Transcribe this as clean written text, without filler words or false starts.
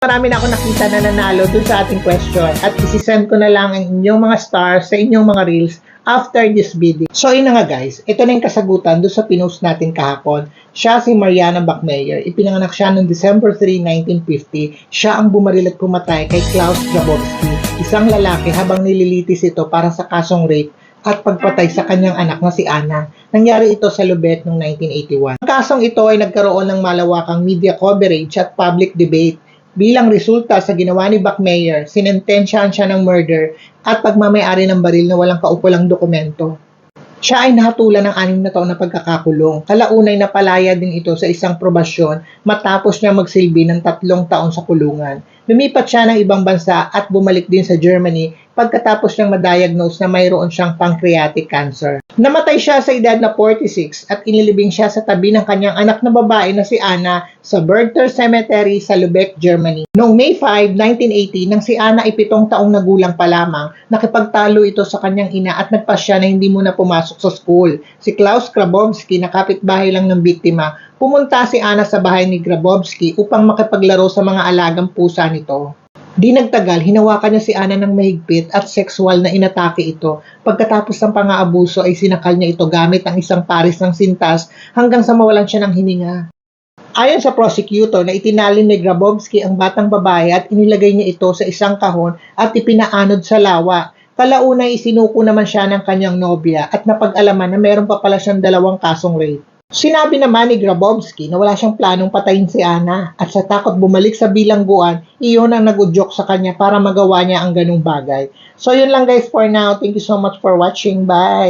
Marami na ako nakita na nanalo dun sa ating question at isisend ko na lang ang inyong mga stars sa inyong mga reels after this video. So yun na nga guys, ito na yung kasagutan dun sa pinost natin kahapon. Siya si Mariana Bachmeier. Ipinanganak siya noong December 3, 1950. Siya ang bumaril at pumatay kay Klaus Grabowski, isang lalaki habang nililitis ito para sa kasong rape at pagpatay sa kanyang anak na si Anna. Nangyari ito sa Lubet noong 1981. Ang kasong ito ay nagkaroon ng malawakang media coverage at public debate. Bilang resulta sa ginawa ni Bachmeier, sinentensyahan siya ng murder at pagmamayari ng baril na walang kaukulang dokumento. Siya ay nahatulan ng 6 na taon na pagkakakulong. Kalaunay napalaya din ito sa isang probasyon matapos niya magsilbi ng 3 taon sa kulungan. Lumipat siya ng ibang bansa at bumalik din sa Germany pagkatapos niyang ma-diagnose na mayroon siyang pancreatic cancer. Namatay siya sa edad na 46 at inilibing siya sa tabi ng kanyang anak na babae na si Anna sa Bergter Cemetery sa Lübeck, Germany. Noong May 5, 1980, nang si Anna ay 7 taong nagulang pa lamang, nakipagtalo ito sa kanyang ina at nagpasya na hindi muna pumasok sa school. Si Klaus Grabowski, na kapitbahay lang ng biktima, pumunta si Anna sa bahay ni Grabowski upang makipaglaro sa mga alagang pusa nito. Di nagtagal, hinawakan niya si Anna ng mahigpit at sexual na inatake ito. Pagkatapos ng pang-aabuso ay sinakal niya ito gamit ang isang paris ng sintas hanggang sa mawalan siya ng hininga. Ayon sa prosecutor na itinalin ni Grabowski ang batang babae at inilagay niya ito sa isang kahon at ipinaanod sa lawa. Kalaunay isinuko naman siya ng kanyang nobya at napag-alaman na meron pa pala siyang 2 kasong rape. Sinabi naman ni Grabowski na wala siyang planong patayin si Anna at sa takot bumalik sa bilangguan, iyon ang nag-udyok sa kanya para magawa niya ang ganung bagay. So yun lang guys for now. Thank you so much for watching. Bye!